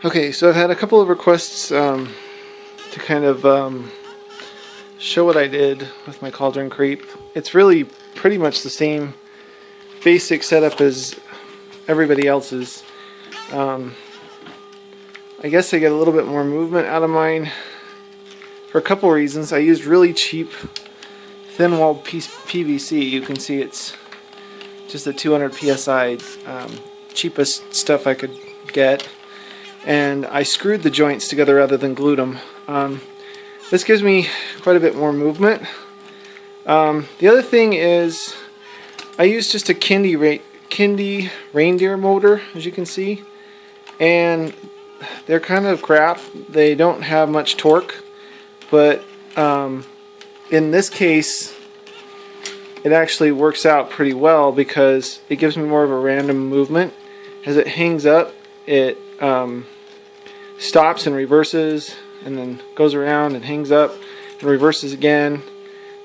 Okay, so I've had a couple of requests to kind of show what I did with my Cauldron Creep. It's really pretty much the same basic setup as everybody else's. I guess I get a little bit more movement out of mine for a couple reasons. I used really cheap thin-walled PVC. You can see it's just the 200 psi, cheapest stuff I could get. And I screwed the joints together rather than glued them. This gives me quite a bit more movement. The other thing is I used just a Kindy reindeer motor, as you can see, and they're kind of crap. They don't have much torque, but in this case it actually works out pretty well because it gives me more of a random movement. As it hangs up, it stops and reverses and then goes around and hangs up and reverses again.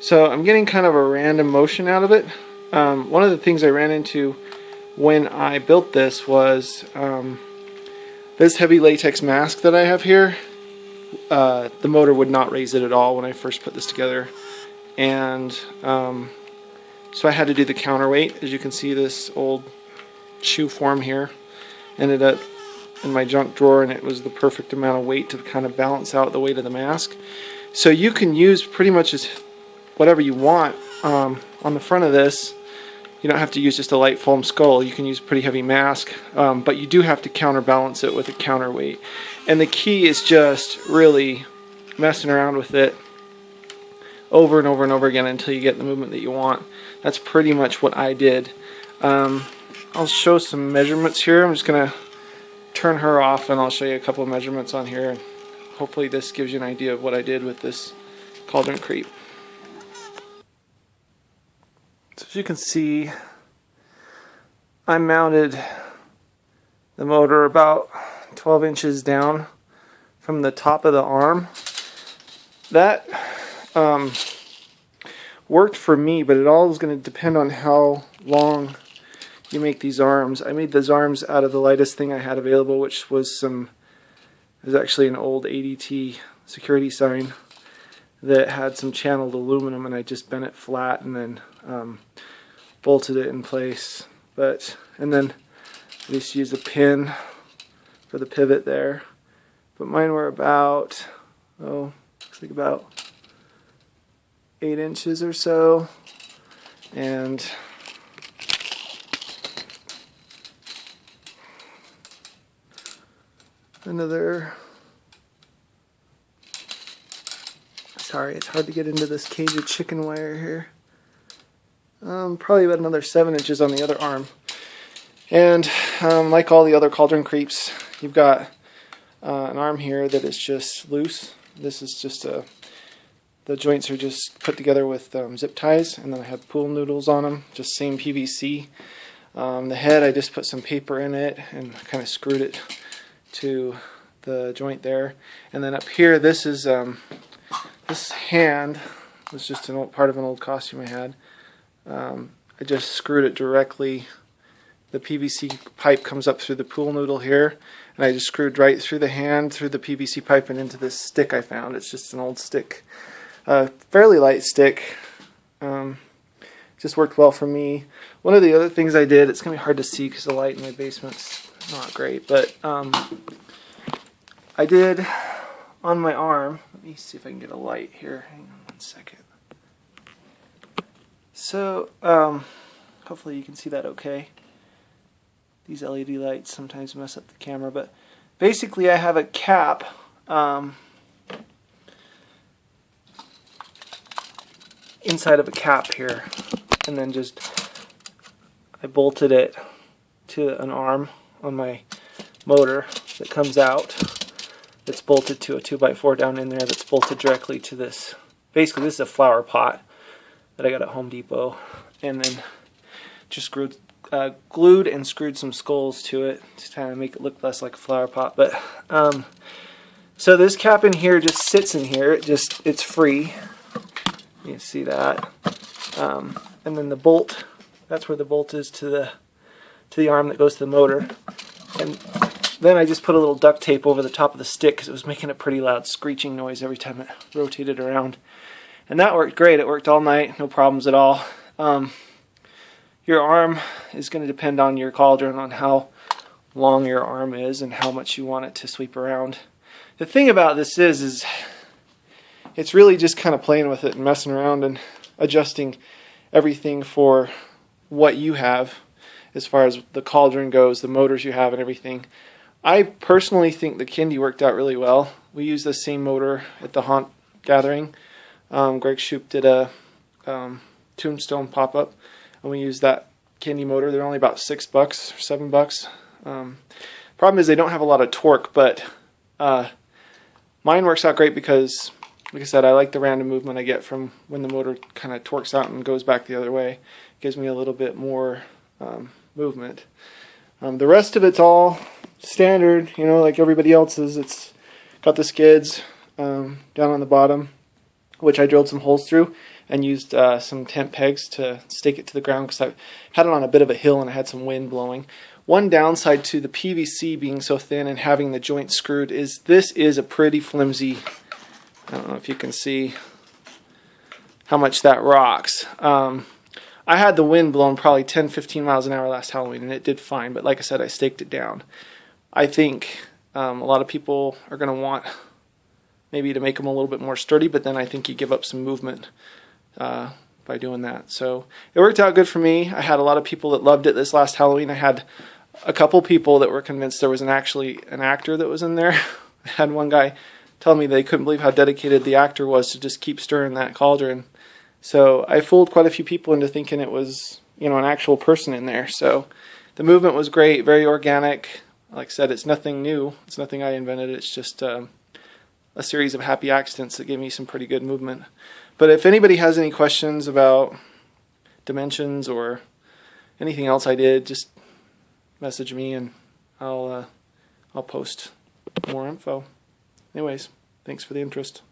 So I'm getting kind of a random motion out of it. One of the things I ran into when I built this was this heavy latex mask that I have here. The motor would not raise it at all when I first put this together, and so I had to do the counterweight. As you can see, this old shoe form here ended up in my junk drawer, and it was the perfect amount of weight to kind of balance out the weight of the mask. So you can use pretty much as whatever you want on the front of this. You don't have to use just a light foam skull. You can use a pretty heavy mask, but you do have to counterbalance it with a counterweight. And the key is just really messing around with it over and over and over again until you get the movement that you want. That's pretty much what I did. I'll show some measurements here. I'm just going to turn her off and I'll show you a couple of measurements on here. Hopefully this gives you an idea of what I did with this Cauldron Creep. So as you can see, I mounted the motor about 12 inches down from the top of the arm. That worked for me, but it all is going to depend on how long you make these arms. I made those arms out of the lightest thing I had available, which was actually an old ADT security sign that had some channeled aluminum, and I just bent it flat and then bolted it in place. And then I just used a pin for the pivot there. But mine were about, looks like about 8 inches or so, and another, sorry, it's hard to get into this cage of chicken wire here. Probably about another 7 inches on the other arm. And like all the other Cauldron Creeps, you've got an arm here that is just loose. This is just the joints are just put together with zip ties, and then I have pool noodles on them, just same PVC. The head, I just put some paper in it and kind of screwed it to the joint there. And then up here, this is this hand was just part of an old costume I had. I just screwed it directly. The PVC pipe comes up through the pool noodle here, and I just screwed right through the hand, through the PVC pipe, and into this stick I found. It's just an old stick, fairly light stick. Just worked well for me. One of the other things I did, it's going to be hard to see because the light in my basement's not great, but I did on my arm, let me see if I can get a light here, hang on one second. So, hopefully you can see that okay. These LED lights sometimes mess up the camera, but basically I have a cap inside of a cap here, and then just I bolted it to an arm on my motor that comes out. It's bolted to a 2x4 down in there that's bolted directly to this. Basically, this is a flower pot that I got at Home Depot, and then just glued and screwed some skulls to it to kind of make it look less like a flower pot. But so this cap in here just sits in here. It's free. You can see that. And then the bolt, that's where the bolt is to the arm that goes to the motor. And then I just put a little duct tape over the top of the stick because it was making a pretty loud screeching noise every time it rotated around. And that worked great. It worked all night, no problems at all. Your arm is going to depend on your cauldron, on how long your arm is and how much you want it to sweep around. The thing about this is it's really just kind of playing with it and messing around and adjusting everything for what you have as far as the cauldron goes, the motors you have and everything. I personally think the Kindy worked out really well. We used the same motor at the haunt gathering. Greg Shoup did a tombstone pop-up, and we used that Kindy motor. They're only about $6 or $7. Problem is they don't have a lot of torque, but mine works out great because, like I said, I like the random movement I get from when the motor kind of torques out and goes back the other way. It gives me a little bit more movement. The rest of it's all standard, you know, like everybody else's. It's got the skids down on the bottom, which I drilled some holes through and used some tent pegs to stake it to the ground because I had it on a bit of a hill and I had some wind blowing. One downside to the PVC being so thin and having the joint screwed is this is a pretty flimsy, I don't know if you can see how much that rocks. I had the wind blowing probably 10-15 miles an hour last Halloween and it did fine, but like I said, I staked it down. I think a lot of people are going to want maybe to make them a little bit more sturdy, but then I think you give up some movement by doing that. So it worked out good for me. I had a lot of people that loved it this last Halloween. I had a couple people that were convinced there was actually an actor that was in there. I had one guy tell me they couldn't believe how dedicated the actor was to just keep stirring that cauldron. So I fooled quite a few people into thinking it was, you know, an actual person in there. So the movement was great, very organic. Like I said, it's nothing new. It's nothing I invented. It's just a series of happy accidents that gave me some pretty good movement. But if anybody has any questions about dimensions or anything else I did, just message me and I'll post more info. Anyways, thanks for the interest.